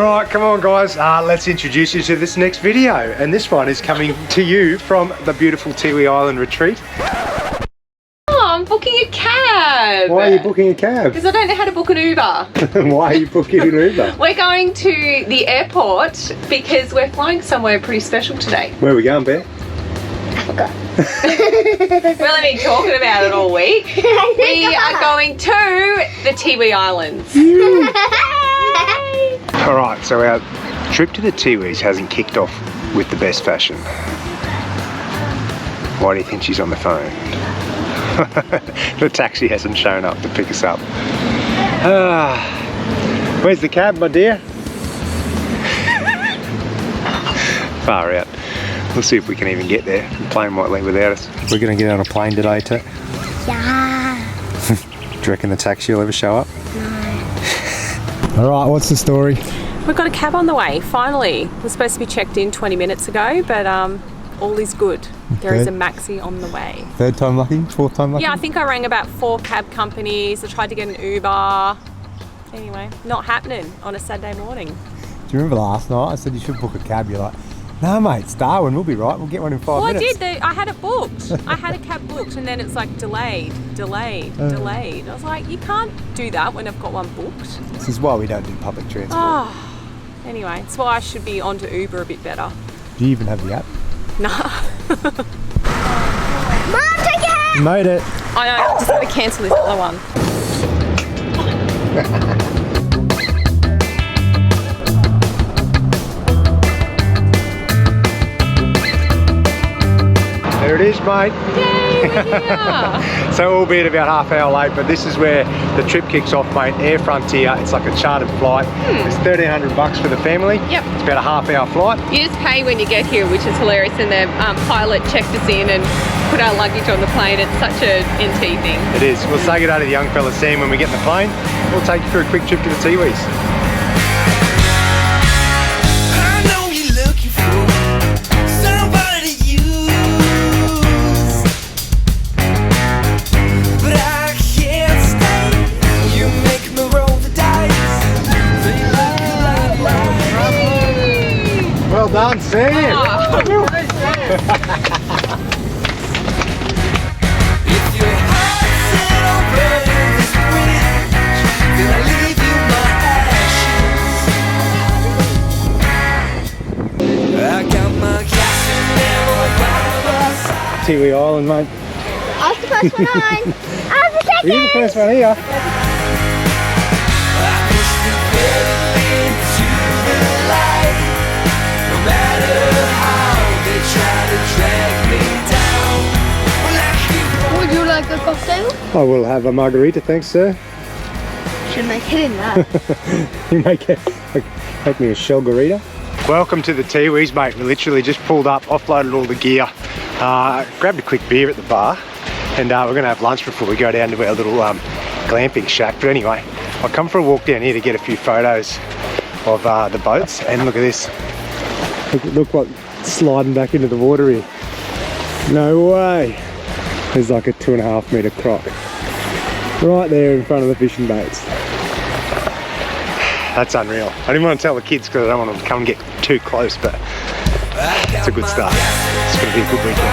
Right, come on guys, let's introduce you to this next video. And this one is coming to you from the beautiful Tiwi Island retreat. Oh, I'm booking a cab. Why are you booking a cab? Because I don't know how to book an Uber. Why are you booking an Uber? We're going to the airport because we're flying somewhere pretty special today. Where are we going, Bear? We've only been talking about it all week. We are going to the Tiwi Islands. Alright, so our trip to the Tiwis hasn't kicked off with the best fashion. Why do you think she's on the phone? The taxi hasn't shown up to pick us up. Where's the cab, my dear? Far out. We'll see if we can even get there. The plane might leave without us. We're going to get on a plane today, too. Yeah. Do you reckon the taxi will ever show up? No. Alright, what's the story? We've got a cab on the way, finally. We're supposed to be checked in 20 minutes ago, but all is good. There is a maxi on the way. Third time lucky? Fourth time lucky? Yeah, I think I rang about 4 cab companies. I tried to get an Uber. Anyway, not happening on a Saturday morning. Do you remember last night I said you should book a cab? You're like, no mate, it's Darwin, we'll be right, we'll get one in 5 minutes. Well, I did, I had it booked. I had a cab booked and then it's like delayed. I was like, you can't do that when I've got one booked. This is why we don't do public transport. Oh, anyway, it's why I should be onto Uber a bit better. Do you even have the app? Nah. Mom, take your hat! Made it. I know, I just got to cancel this other one. There it is, mate. Yay, yeah. So albeit about half hour late, but this is where the trip kicks off, mate. Air Frontier, it's like a chartered flight. It's $1,300 for the family. Yep. It's about a half hour flight. You just pay when you get here, which is hilarious, and the pilot checked us in and put our luggage on the plane. It's such an NT thing. It is. We'll say good day to the young fella Sam when we get in the plane. We'll take you for a quick trip to the Tiwis. Well done, Sam! Oh. Tiwi Island, mate. I was the first one on. I was the second. You're the first one here. Would you like a cocktail? I will have a margarita, thanks, sir. Should make it in that. You make me a shelgarita. Welcome to the Tiwis, mate. We literally just pulled up, offloaded all the gear, grabbed a quick beer at the bar, and we're going to have lunch before we go down to our little glamping shack. But anyway, I'll come for a walk down here to get a few photos of the boats, and look at this. Look what's sliding back into the water here. No way. There's like a 2.5 metre croc right there in front of the fishing boats. That's unreal. I didn't want to tell the kids because I don't want them to come and get too close, but it's a good start. It's going to be a good weekend.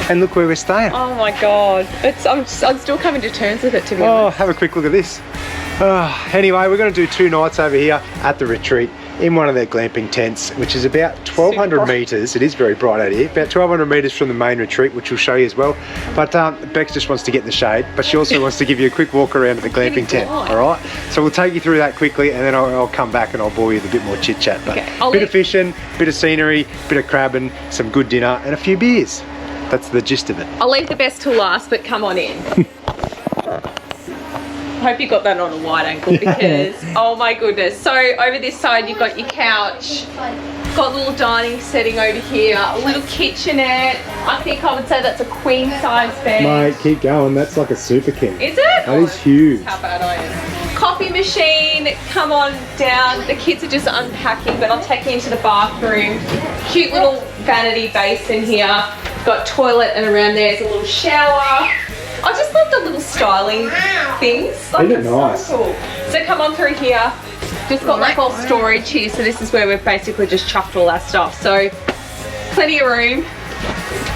And look where we're staying. Oh my god, I'm still coming to terms with it, to be Oh, honest. have a quick look at this. Anyway, we're going to do 2 nights over here at the retreat in one of their glamping tents, which is about 1,200 metres. It is very bright out here. About 1,200 metres from the main retreat, which we'll show you as well. But Bex just wants to get in the shade, but she also wants to give you a quick walk around at the glamping tent. All right. So we'll take you through that quickly, and then I'll come back and I'll bore you with a bit more chit chat. But Okay, bit of fishing, bit of scenery, bit of crabbing, some good dinner, and a few beers. That's the gist of it. I'll leave the best till last, but come on in. I hope you got that on a wide angle because, oh my goodness. So over this side you've got your couch, Got a little dining setting over here, a little kitchenette. I think I would say that's a queen size bed. Mate, keep going. That's like a super king. Is it? That is huge. How bad I am. Coffee machine, come on down. The kids are just unpacking, but I'll take you into the bathroom. Cute little vanity basin here. Got toilet, and around there's a little shower. I just love the little styling things. Like, Isn't it nice? So cool. So come on through here. Just got like all storage here. So this is where we've basically just chucked all our stuff. So plenty of room.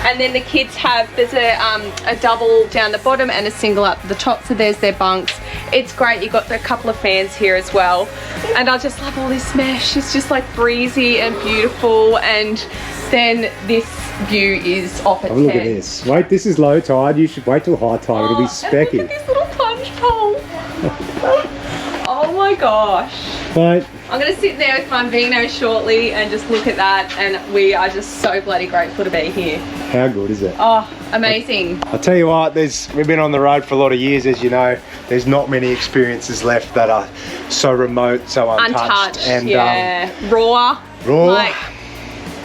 And then the kids have, there's a double down the bottom and a single up the top. So there's their bunks. It's great. You've got a couple of fans here as well. And I just love all this mesh. It's just like breezy and beautiful. And then this view is off at 10. Look at this. Wait, this is low tide. You should wait till high tide. It'll be specky. And look at this little plunge pool. Oh my gosh. Mate. I'm going to sit there with my vino shortly and just look at that, and we are just so bloody grateful to be here. How good is it? Oh, amazing. I'll tell you what, we've been on the road for a lot of years, as you know. There's not many experiences left that are so remote, so untouched. And yeah. Raw. Raw. Like,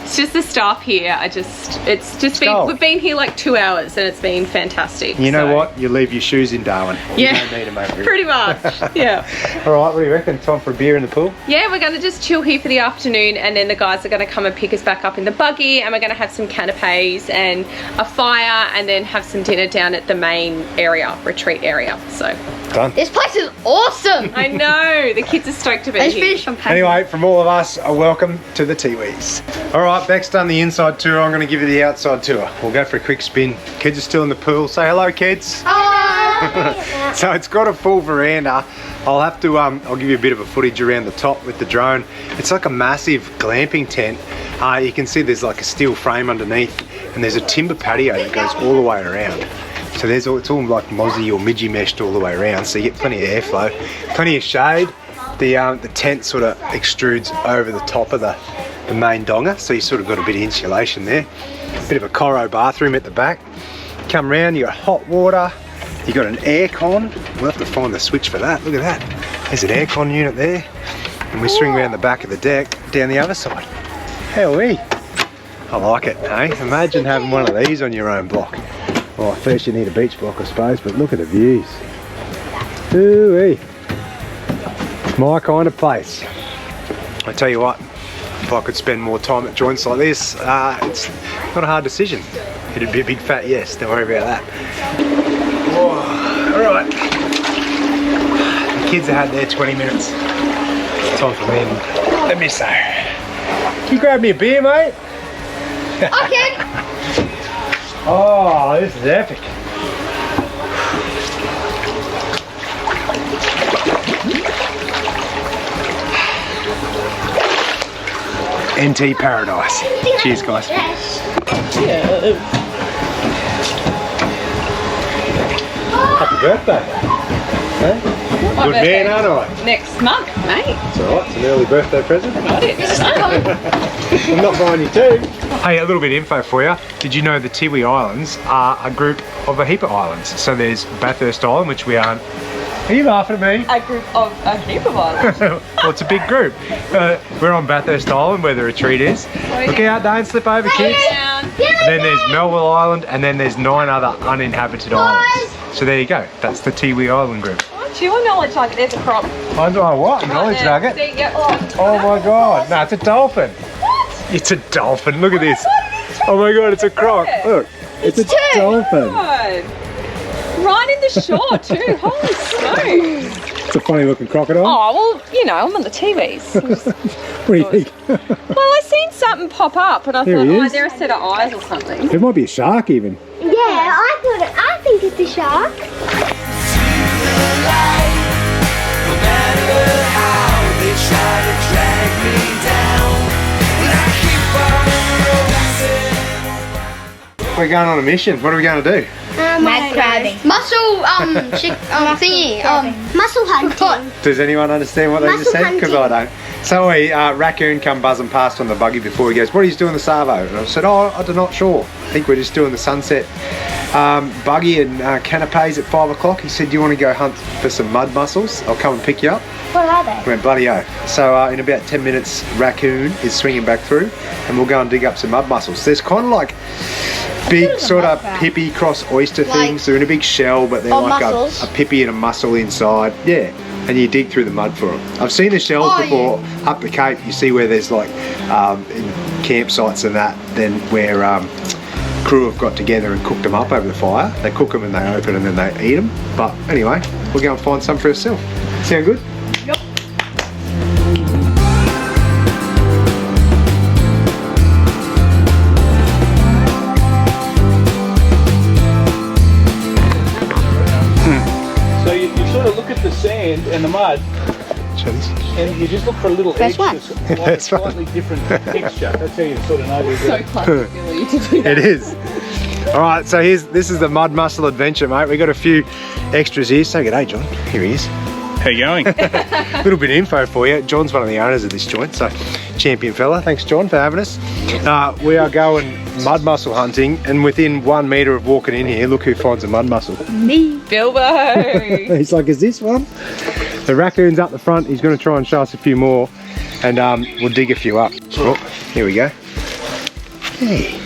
it's just the staff here. We've been here like 2 hours and it's been fantastic. You know what? You leave your shoes in Darwin. Yeah. You don't need them over here. Pretty much, yeah. All right, what do you reckon? Time for a beer in the pool? Yeah, we're going to just chill here for the afternoon, and then the guys are going to come and pick us back up in the buggy, and we're going to have some canapes and a fire, and then have some dinner down at the main area, retreat area. So Done. This place is awesome. I know, the kids are stoked to be I just here. finished unpacking. Anyway, from all of us, a welcome to the Tiwis. All right, Beck's done the inside tour. I'm going to give you the outside tour. We'll go for a quick spin. Kids are still in the pool. Say hello, kids. Oh. So it's got a full veranda. I'll give you a bit of a footage around the top with the drone. It's like a massive glamping tent. You can see there's like a steel frame underneath, and there's a timber patio that goes all the way around. So it's all like mozzie or midgie meshed all the way around, so you get plenty of airflow, plenty of shade. The tent sort of extrudes over the top of the main donga, so you sort of got a bit of insulation there. A bit of a Coro bathroom at the back. Come round, you got hot water, you got an aircon. We'll have to find the switch for that. Look at that. There's an aircon unit there, and we swing around the back of the deck down the other side. Hell-wee. I like it, hey? Imagine having one of these on your own block. Well, first you need a beach block, I suppose, but look at the views. Ooh-wee. My kind of place. I tell you what, if I could spend more time at joints like this, it's not a hard decision. It'd be a big fat yes, don't worry about that. Whoa. All right. The kids have had their 20 minutes. It's time for them. Let me say. Can you grab me a beer, mate? Okay. Oh, this is epic. NT Paradise. Cheers, guys. Happy birthday. Hey? Good man, aren't I? Next month, mate. It's alright, it's an early birthday present. Got it. I'm not buying you two. Hey, a little bit of info for you. Did you know the Tiwi Islands are a group of a heap of islands? So there's Bathurst Island, which we aren't. Are you laughing at me? A group of a heap of islands. Well, it's a big group. We're on Bathurst Island where the retreat is. Look out, don't slip over, kids. Down. And then there's Melville Island, and then there's 9 other uninhabited islands. So there you go. That's the Tiwi Island group. What's your knowledge nugget? There's a crop. I know what? Knowledge Right there. nugget? See, yep. Oh my god. No, it's a dolphin. What? It's a dolphin. Look at this. What are you Oh my god, it's a croc. Look. It's a dolphin. God. Right in the shore too. Holy smokes. It's a funny looking crocodile. Oh, well, you know, I'm on the TVs. What do you think? Well, I seen something pop up and I There thought, he oh, is. there a set of eyes or something. It might be a shark even. Yeah, I think it's a shark. We're going on a mission. What are we going to do? Mad crabbing. Muscle, thingy, muscle hunting. Does anyone understand what they just said? Because I don't. So a raccoon come buzzing past on the buggy before. He goes, "What are you doing the Savo?" And I said, "Oh, I'm not sure. I think we're just doing the sunset buggy and canapes at 5 o'clock." He said, "Do you want to go hunt for some mud mussels? I'll come and pick you up." What are they? I went, "Bloody oh." So in about 10 minutes, raccoon is swinging back through, and we'll go and dig up some mud mussels. There's kind of like big sort of pippy cross oyster things. They're in a big shell, but they're like a pippy and a mussel inside. Yeah. And you dig through the mud for them. I've seen the shells before up the Cape. You see where there's like in campsites and that, then where crew have got together and cooked them up over the fire. They cook them and they open and then they eat them. But anyway, we'll go and find some for ourselves. Sound good? Yep. So you sort of look at the sand and the mud, and you just look for a little edge that's like a slightly different texture. That's how you sort of know. So close, Billy, to do that. It is. All right, so this is the mud mussel adventure, mate. We got a few extras here. Say good day, John. Here he is. How you going? A little bit of info for you. John's one of the owners of this joint, so champion fella. Thanks, John, for having us. We are going mud mussel hunting, and within 1 metre of walking in here, look who finds a mud mussel. Me, Bilbo. He's like, "Is this one?" The raccoon's up the front. He's going to try and show us a few more, and we'll dig a few up. Oh, here we go. Hey.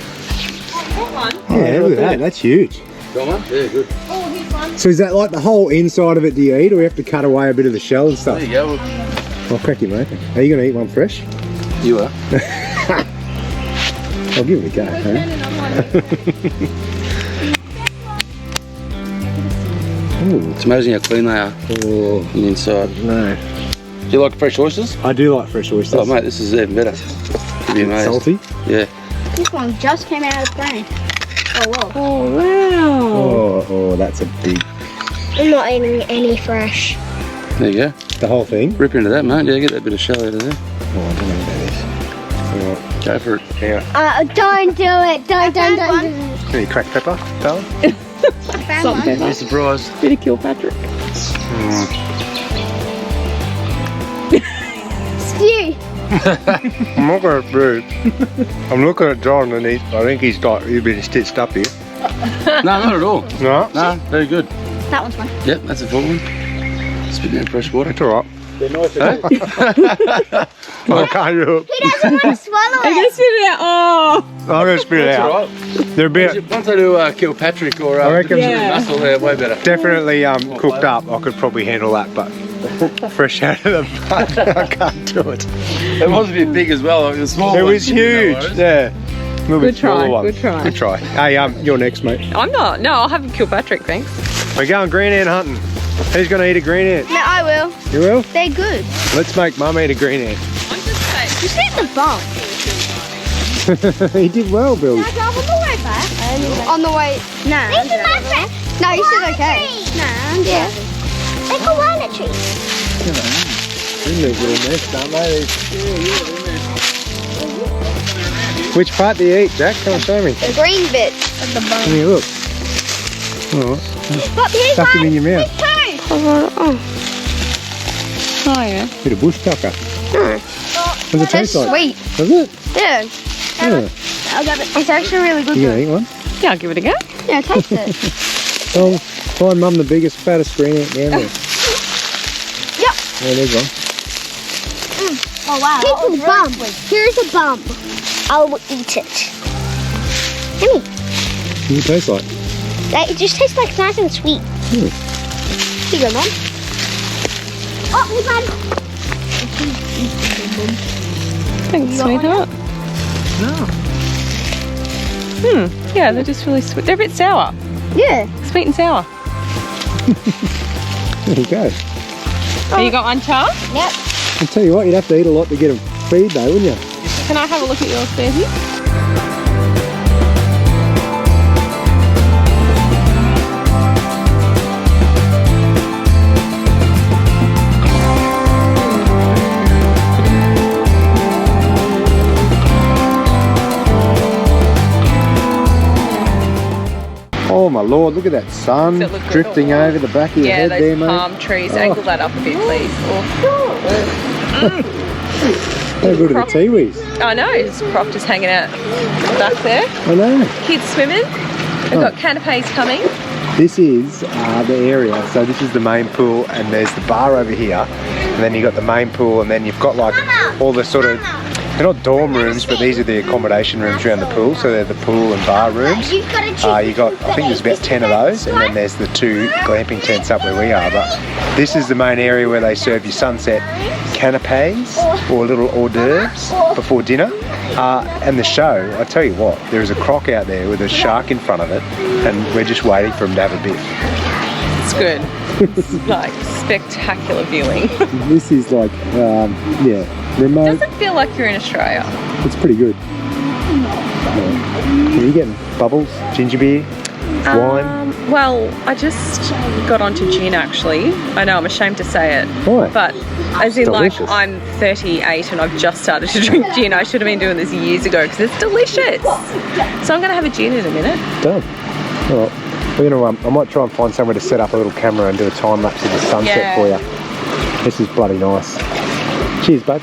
Yeah, look at that. That's huge. Got one? Yeah, good. So is that like the whole inside of it do you eat, or we have to cut away a bit of the shell and stuff? There you go. I'll crack him open. Are you going to eat one fresh? You are. I'll give it a go. Hey? It's amazing how clean they are Oh, on the inside. no. Do you like fresh oysters? I do like fresh oysters. Oh mate, this is even better. You'd be amazed. Salty? Yeah. This one just came out of the brain. Oh, whoa. Oh, wow. Oh, that's a big... I'm not eating any fresh. There you go. The whole thing? Rip into that, mate. Yeah, get that bit of shell out of there. Oh, I don't know about this. Go for it. Yeah. Don't do it. Don't do it. Any cracked pepper, darling? Something. Be surprised. Bit of Kilpatrick. Stew. I'm not going to rude. I'm looking at John and I think he's been stitched up here. No, not at all. No? No, very good. That one's fine. Yep, that's a full one. Spit in fresh water. It's alright. They're nice. I can't do it. He doesn't want to swallow Are you going to it. spit it out? Oh. I'm going to spit it That's out. alright. They're a bit... Once I do Kilpatrick or I reckon- Yeah. mussel, they're way better. Definitely cooked up. I could probably handle that, but fresh out of the mud, I can't do it. It was a bit big as well. It was small. It was huge. Yeah. A little bit Good try, smaller one. good try. Good try. Hey, you're next, mate. I'm not. No, I'll have a Kilpatrick, thanks. We're going green ant hunting. Who's going to eat a green ant? No, I will. You will? They're good. Let's make Mum eat a green ant. I'm just saying. Just eat the bump. He did well, Bill. On the way back. On the way. No. This is my friend. No, you said okay. No, I'm yeah. Like a walnut tree. Little nest, aren't they? Which part do you eat, Jack? Come and show me. The green bit of the bone. Here, look. Oh, But here's stuck him in your mouth. Oh, yeah. Bit of bush tucker. What does it taste like? Sweet. Does it? Yeah. Yeah. I'll give it. It's actually really good. You gonna eat one? Yeah, I'll give it a go. Yeah, taste it. Oh, find Mum the biggest, fattest green ant down there. Yep. Oh, there's one. Oh wow. Here's a bump. Here's a bump. I'll eat it. Yummy. What does it taste like? It just tastes like nice and sweet. Here you go, Mom. Oh, here's one. Thanks, sweetheart. No. Yeah, they're just really sweet. They're a bit sour. Yeah. Sweet and sour. There you go. Oh, you got one, Charles? Yep. I tell you what, you'd have to eat a lot to get them feed though, wouldn't you? Can I have a look at yours, Beasley? Oh, Oh my lord, look at that sun Does it look good? drifting over the back of your Yeah, head those there, mate. palm trees. Oh. Angle that up a bit, please. How good are the Tiwis? I know, it's Proctor's hanging out back there. I know. Kids swimming. We've got canapes coming. This is the area, so this is the main pool and there's the bar over here. And then you've got the main pool and then you've got like all the sort of, they're not dorm rooms, but these are the accommodation rooms around the pool. So they're the pool and bar rooms. You got, I think there's about 10 of those, and then there's the 2 glamping tents up where we are. But this is the main area where they serve you sunset canapes or little hors d'oeuvres before dinner. And the show, I tell you what, there is a croc out there with a shark in front of it, and we're just waiting for him to have a bit. It's good. It's like spectacular viewing. This is like, yeah, remote. Doesn't feel like you're in Australia. It's pretty good. Yeah. Are you getting bubbles, ginger beer, wine? Well, I just got onto gin actually. I know, I'm ashamed to say it. Why? But as in Delicious. like I'm 38 and I've just started to drink gin. I should have been doing this years ago because it's delicious. So I'm going to have a gin in a minute. Done. All right. We're gonna. I might try and find somewhere to set up a little camera and do a time lapse of the sunset for you. This is bloody nice. Cheers, bud.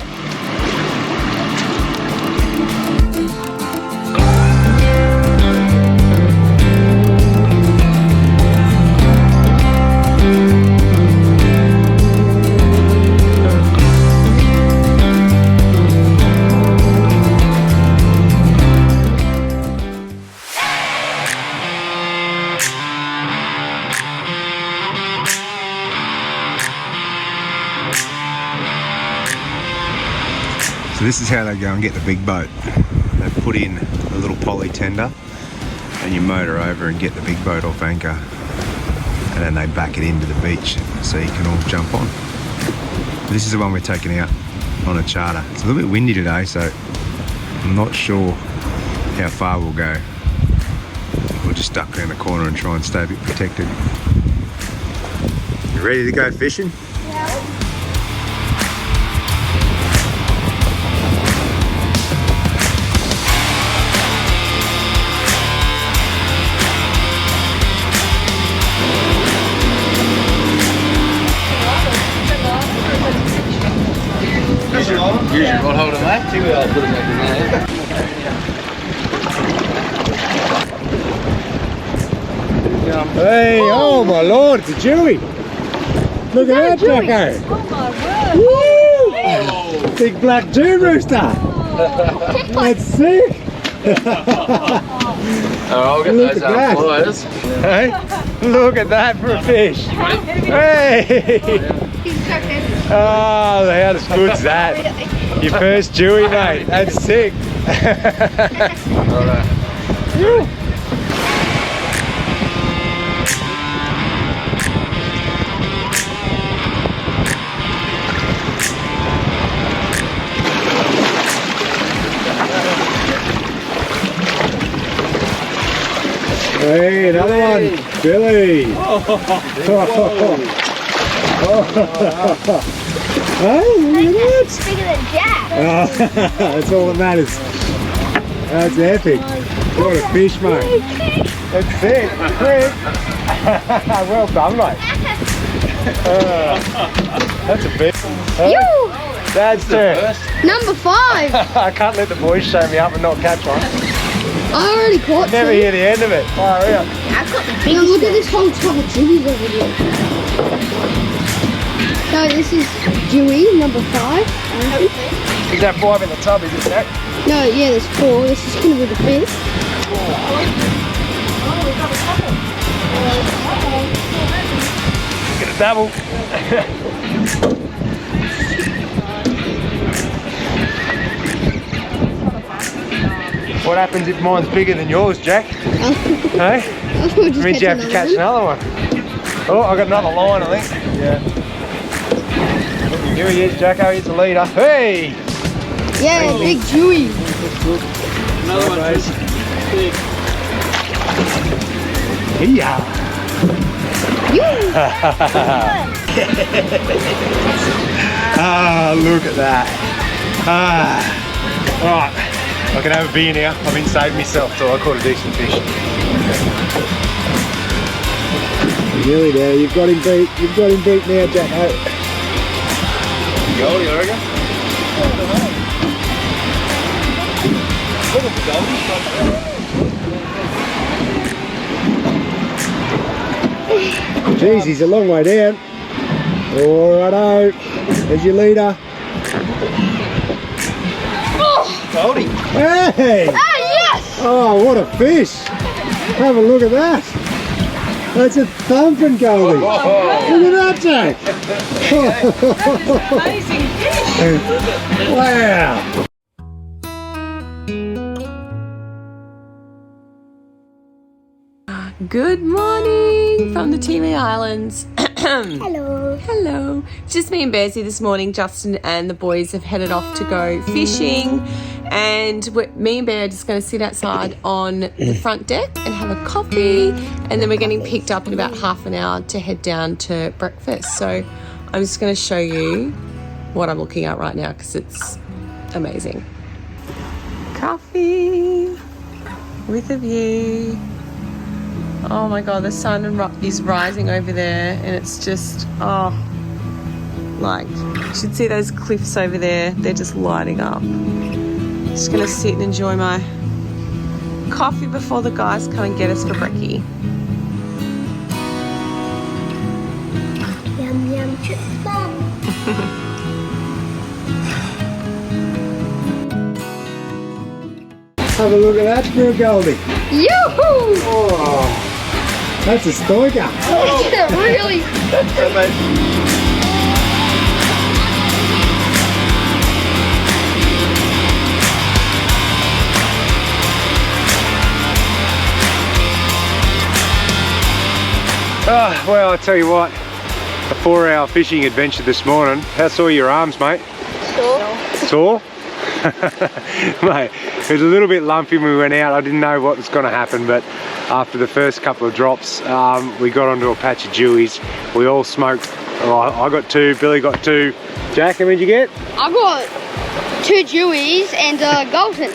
So this is how they go and get the big boat. They put in a little poly tender and you motor over and get the big boat off anchor, and then they back it into the beach so you can all jump on. This is the one we're taking out on a charter. It's a little bit windy today, so I'm not sure how far we'll go. We'll just duck around the corner and try and stay a bit protected. You ready to go fishing? Use your rod holder, mate. Tiwi, I'll put it back in there. Hey, oh my lord, it's a Jewy. Look at that, Jacko. Oh my word. Woo! Big black Jew rooster. That's sick. I'll get Look those at that. pliers. Hey, look at that for a fish. Hey. Oh, how good's that? Your first Jewy, mate. That's sick. Hey, another one. Billy. Hey, look at that. Bigger than Jack. Oh, that's all that matters. That's epic. What a fish, mate. That's it. Quick. Well done, mate. That's a fish. You. That's it. Number 5. I can't let the boys show me up and not catch one. I already caught Never 2. hear the end of it. Far out. I've got the biggest. Now look at this whole tub of Jewies over here. So this is Jewy number 5. Is that 5 in the tub, is it, Jack? No, yeah, there's 4. This is gonna be the 5th. Get a double. What happens if mine's bigger than yours, Jack? Hey? It means you have to catch another one. Oh, I got another line, I think. Yeah. Here he is, Jacko. He's the leader. Hey! Yeah, big Jewy. Another one. Yeah. Ah, look at that. Ah. All right. I can have a beer now. I've been saving myself till I caught a decent fish. Nearly there. You've got him beat. You've got him beat now, Jacko. Goldie, I reckon. Jeez, he's a long way down. Alrighto. There's your leader. Goldie. Hey! Oh, yes! Oh, what a fish! Have a look at that. That's a thumping goldie. Look at that, Jack. Amazing fish. Wow. Good morning from the Tiwi Islands. Hello. Hello. It's just me and Bearsy this morning. Justin and the boys have headed off to go fishing, and me and Bear are just going to sit outside on the front deck and have a coffee, and then we're getting picked up in about half an hour to head down to breakfast. So I'm just going to show you what I'm looking at right now because it's amazing. Coffee with a view. Oh my god, the sun is rising over there, and it's just, like, you should see those cliffs over there. They're just lighting up. Just gonna sit and enjoy my coffee before the guys come and get us for brekkie. Yum yum chips bomb. Have a look at that for a goldie. Yoo-hoo! Oh, that's a stoiker. Really? Well, I tell you what, a 4-hour fishing adventure this morning. How sore your arms, mate? Sore? Mate, it was a little bit lumpy when we went out. I didn't know what was going to happen, but after the first couple of drops, we got onto a patch of dewies. We all smoked. I got 2, Billy got 2. Jack, how many did you get? I got 2 dewies and a golden.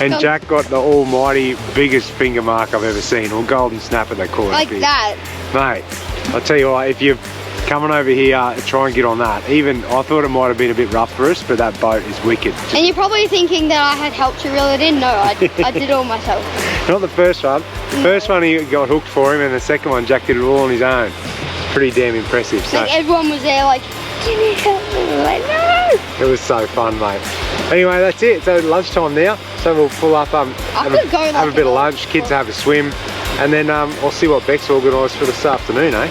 And Jack got the almighty biggest finger mark I've ever seen, or golden snapper they call it. Like that. Mate, I'll tell you what, if you're coming over here, try and get on that. Even, I thought it might have been a bit rough for us, but that boat is wicked. And you're probably thinking that I had help to reel it in. No, I did it all myself. Not the first one. The first one he got hooked for him, and the second one Jack did it all on his own. Pretty damn impressive. So Like everyone was there like, do you need help? Like, no! it was so fun, mate. Anyway, that's it. So lunchtime now. So we'll pull up, have a bit of lunch, kids have a swim, and then I'll see what Beck's organised for this afternoon, eh?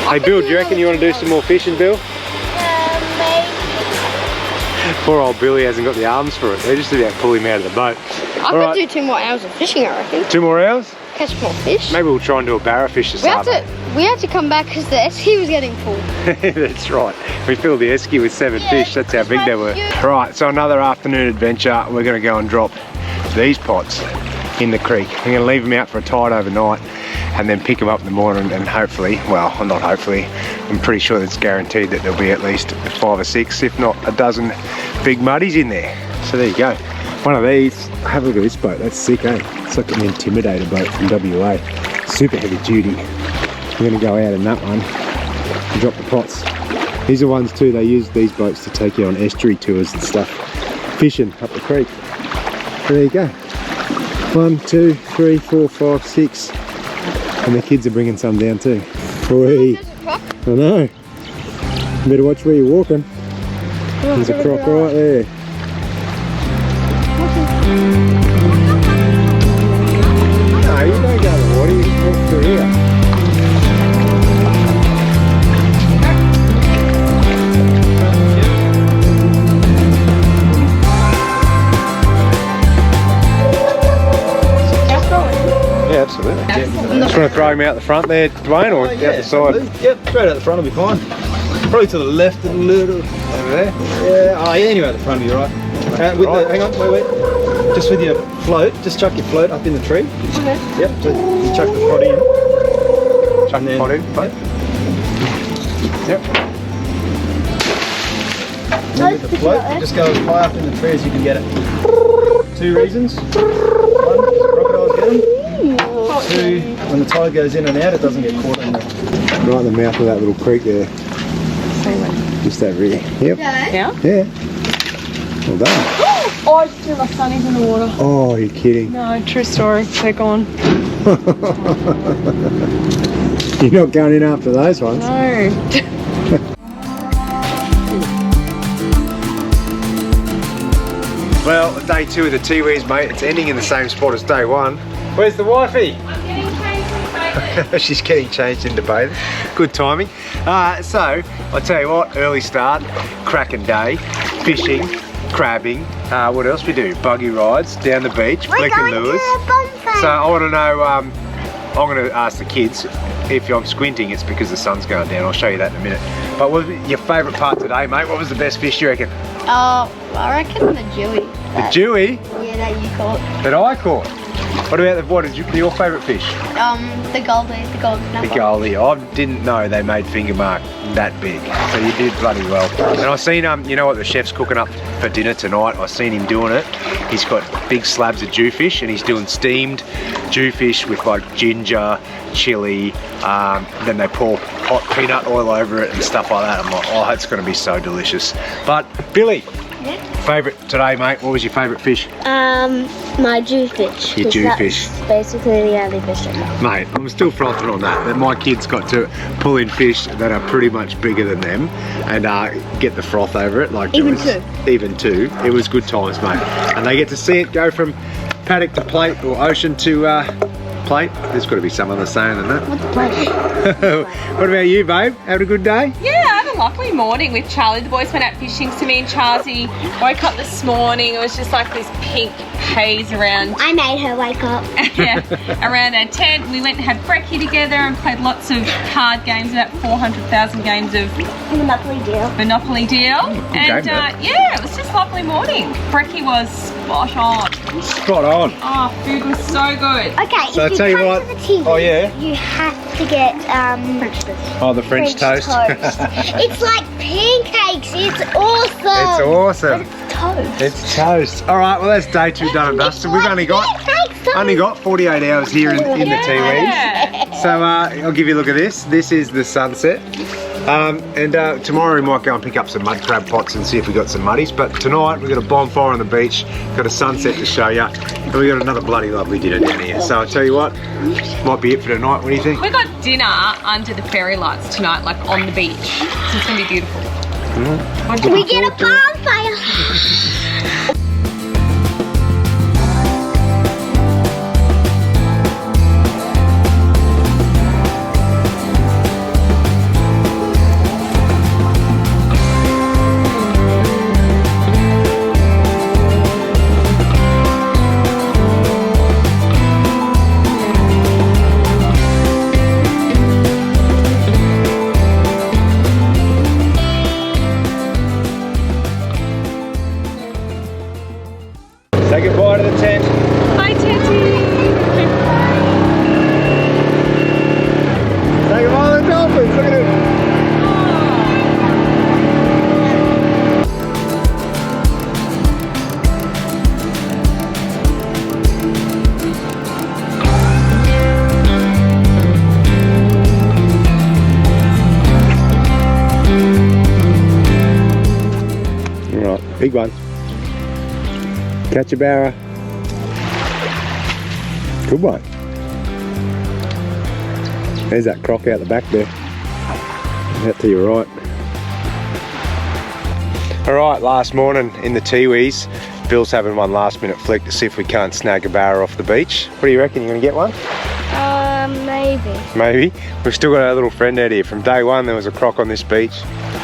Hey Bill, do you reckon you want to do some more fishing, Bill? Maybe. Poor old Billy hasn't got the arms for it. They're just about to pull him out of the boat. I could do 2 more hours of fishing, I reckon. 2 more hours? Catch more fish. Maybe we'll try and do a barra fish this afternoon. We had to come back because the esky was getting full. That's right. We filled the esky with 7 fish. That's how big they were. Right, so another afternoon adventure. We're going to go and drop these pots in the creek. I'm going to leave them out for a tide overnight and then pick them up in the morning, and hopefully, well, not hopefully, I'm pretty sure it's guaranteed that there'll be at least 5 or 6, if not a dozen big muddies in there. So there you go. One of these. Have a look at this boat. That's sick, eh? It's like an Intimidator boat from WA. Super heavy duty. We're going to go out in that one and drop the pots. These are ones too, they use these boats to take you on estuary tours and stuff, fishing up the creek. So there you go. 1, 2, 3, 4, 5, 6. And the kids are bringing some down too. Whee. I know. You better watch where you're walking. There's a croc right there. No, you don't go to the water, you just walk through here. Yeah, absolutely. Just want to throw him out the front there, Dwayne, or out the side? Yep, straight out the front will be fine. Probably to the left a little. Over there? Yeah, oh yeah, anyway, at the front will be right. With the, hang on, wait. Just with your float, just chuck your float up in the tree. Okay. Yep, so you chuck the pot in. Chuck the pot in? Yep. And with the float, you just go as high up in the tree as you can get it. 2 reasons. 1, crocodiles get them. 2, when the tide goes in and out, it doesn't get caught in the Right in the mouth of that little creek there. Just over here. Yep. Yeah? Yeah. Well done. Oh, I just threw my sunnies in the water. Oh, you're kidding. No, true story. They're gone. You're not going in after those ones. No. Well, day 2 of the Tiwis, mate. It's ending in the same spot as day 1. Where's the wifey? I'm getting changed into bathing. She's getting changed into bathing. Good timing. So, I'll tell you what, early start, cracking day, fishing, crabbing. What else we do? Buggy rides, down the beach, flicking lures. So I want to know, I'm going to ask the kids, if I'm squinting, it's because the sun's going down. I'll show you that in a minute. But what was your favourite part today, mate? What was the best fish, you reckon? I reckon the Jewy. The Jewy? Yeah, that you caught. That I caught? What about what is your favourite fish? The goldie, the golden The goldie. I didn't know they made finger mark that big. So you did bloody well. And I seen you know what the chef's cooking up for dinner tonight? I seen him doing it. He's got big slabs of jewfish and he's doing steamed jewfish with like ginger, chili, then they pour hot peanut oil over it and stuff like that. I'm like, oh, it's going to be so delicious. But Billy, favourite today, mate? What was your favourite fish? My Jewfish. Your Jewfish. That's basically the only fish I know. Mate, I'm still frothing on that my kids got to pull in fish that are pretty much bigger than them and get the froth over it. Like Even two. It was good times, mate. And they get to see it go from paddock to plate or ocean to plate. There's got to be some other saying than that. What's the plate? What about you, babe? Having a good day? Yeah, I had a lovely morning with Charlie. The boys went out fishing, so me and Charlie woke up this morning. It was just like this pink haze around. I made her wake up. Yeah, around our tent. We went and had brekkie together and played lots of card games, about 400,000 games of Monopoly deal. Monopoly Deal. And yeah, it was just a lovely morning. Brekkie was spot on. Spot on. Oh, food was so good. Okay, So if you tell you come what. to the TV, Oh yeah. you have to get French toast. Oh, the French toast. It's like pancakes. It's awesome. It's awesome. Toast. It's toast. All right, well that's day 2 done and dusted. We've only got 48 hours here in the Tiwis. Yeah. So I'll give you a look at this. This is the sunset. And tomorrow we might go and pick up some mud crab pots and see if we got some muddies. But tonight we've got a bonfire on the beach, got a sunset to show you, and we got another bloody lovely dinner down here. So I'll tell you what, might be it for tonight. What do you think? We got dinner under the fairy lights tonight, like on the beach. So it's gonna be beautiful. We get a bonfire. Say goodbye to the tent. Hi, Teddy. Say goodbye to the dolphins. Look at it. All right, big one. Catch a barra. Good one. There's that croc out the back there. Out to your right. Alright, last morning in the Tiwis. Bill's having one last minute flick to see if we can't snag a barra off the beach. What do you reckon? You gonna get one? Maybe. Maybe. We've still got our little friend out here. From day 1 there was a croc on this beach.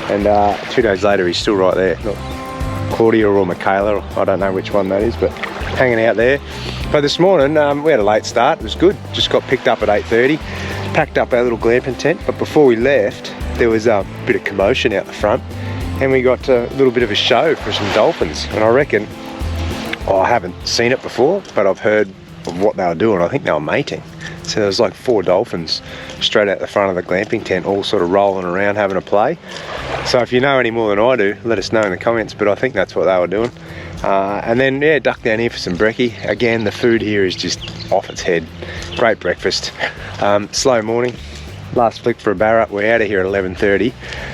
And 2 days later he's still right there. Look. Claudia or Michaela, I don't know which one that is, but hanging out there. But this morning we had a late start. It was good. Just got picked up at 8:30, packed up our little glamping tent. But before we left, there was a bit of commotion out the front, and we got a little bit of a show for some dolphins. And I reckon, I haven't seen it before, but I've heard of what they were doing. I think they were mating. So there was like 4 dolphins straight out the front of the glamping tent, all sort of rolling around having a play. So if you know any more than I do, let us know in the comments, but I think that's what they were doing. And then, yeah, duck down here for some brekkie. Again, the food here is just off its head. Great breakfast. Slow morning, last flick for a barra. We're out of here at 11:30,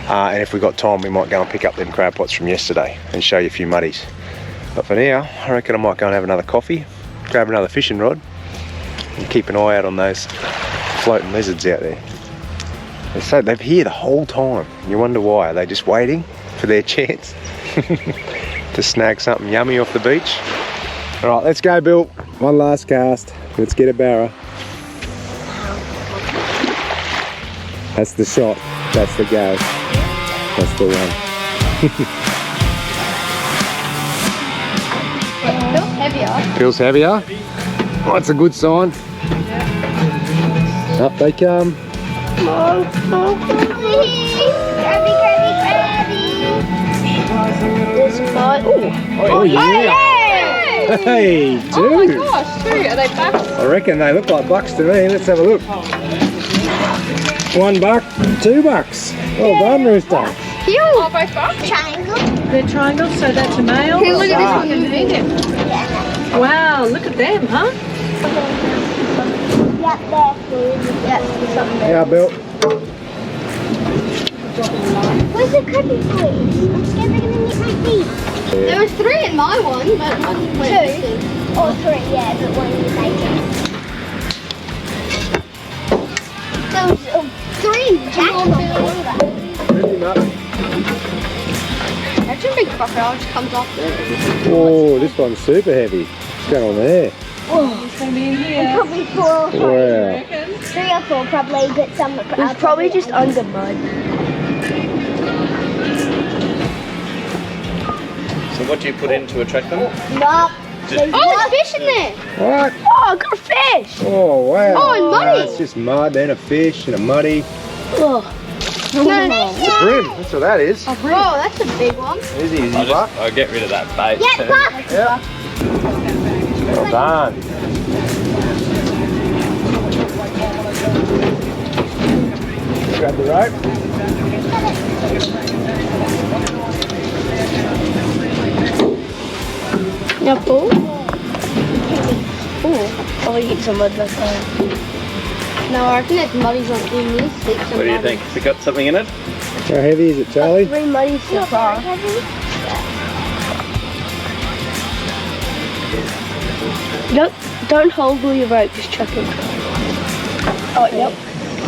and if we've got time we might go and pick up them crab pots from yesterday and show you a few muddies. But for now, I reckon I might go and have another coffee, grab another fishing rod, and keep an eye out on those floating lizards out there. They're here the whole time. You wonder why. Are they just waiting for their chance to snag something yummy off the beach? All right, let's go, Bill. One last cast. Let's get a barra. That's the shot. That's the go. That's the one. Feels heavier. Feels heavier? Oh, that's a good sign. Up they come. Grabby, grabby. There's one. Oh yeah! Hey, two! Oh my gosh, two. Are they bucks? I reckon they look like bucks to me. Let's have a look. $1, $2. Well done, Rooster. Oh, both bucks? Triangle. They're triangles, so that's a male. Hey, look at this one. Wow, look at them, huh? Yep, there. Yep, something there. Yeah, Bill. Where's the cookie, please? I'm scared they're gonna eat my feet. There was 3 in my one, but one went 2. Or 3, yeah, but one was 18. There was 3 in Jack's. Imagine a big crocodile just comes off there. Oh, this one's super heavy. What's going on there? It's going to be in here. Probably 4 or 5. Wow. 3 or 4 probably, but some are probably just under mud. So what do you put in to attract them? No. There's fish in there. What? Oh, I got a fish. Oh, wow. Oh, and muddy. It's just mud and a fish and a muddy. Oh. No. It's a brim. That's what that is. Oh, that's a big one. Easy buck. I'll get rid of that bait. Yeah, buck. Yeah. Well done. Grab the rope. Yeah, Paul. Oh, I'll eat some mud this time. No, I reckon it's muddies on in this. What do you think? Has it got something in it? How heavy is it, Charlie? 3 muddies so far. Don't hold all your rope, just chuck it. Oh, yep.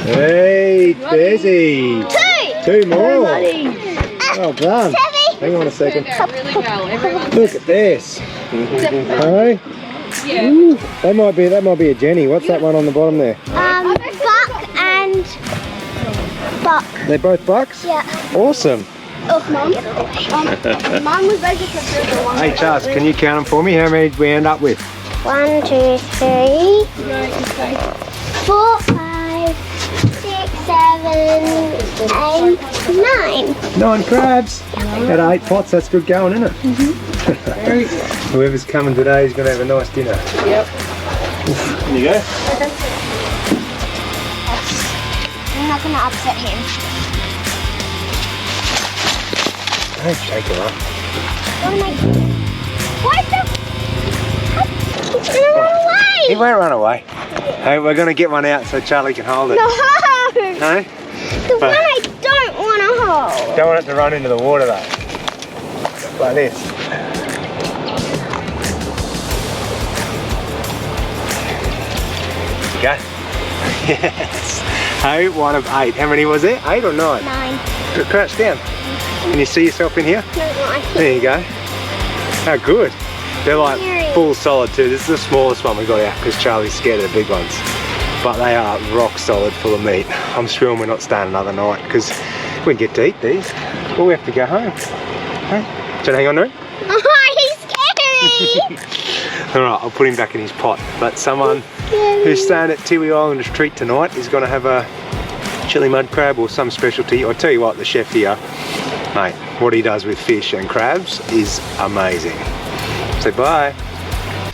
Hey, busy. 2! 2 more. Muddies. Well done. Hang on a second. Turned out really well. Everyone. Look at this. Hey. Yeah. Ooh, that might be a Jenny. What's that one on the bottom there? Buck and buck. They're both bucks? Yeah. Awesome. Oh, mine was basically the one. Hey Charles, can you count them for me? How many did we end up with? 1, 2, 3, 4, 5, 6, 7, 8, 9. 9 crabs. At 8 pots, that's good going, isn't it? Whoever's coming today is going to have a nice dinner. Yep. There you go. I'm not going to upset him. Don't shake her up. Oh my God. What the? He's going to run away. He won't run away. Hey, we're going to get one out so Charlie can hold it. No. No? The one I don't want to hold. Don't want it to run into the water though. Like this. Go. Yes. Hey, 1 of 8. How many was there? 8 or 9? 9. Crouch down. Can you see yourself in here? No, I can't. There you go. How good. They're like full solid too. This is the smallest one we got out because Charlie's scared of the big ones. But they are rock solid, full of meat. I'm sure we're not staying another night because we get to eat these. Well, we have to go home. Hey? Do you hang on to it? He's scary. Alright, I'll put him back in his pot. But someone who's staying at Tiwi Islands Retreat tonight is going to have a chili mud crab or some specialty. I'll tell you what, the chef here, mate, what he does with fish and crabs is amazing. Say bye.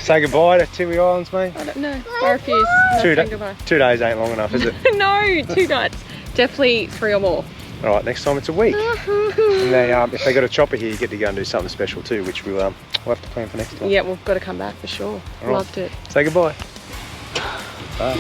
Say goodbye to Tiwi Islands, mate. I don't know. I refuse. No, 2 saying goodbye. 2 days ain't long enough, is it? No, 2 nights. Definitely 3 or more. Alright, next time it's a week. And they, if they got a chopper here, you get to go and do something special too, which we'll have to plan for next time. Yeah, we've got to come back for sure. All right. Loved it. Say goodbye. Bye.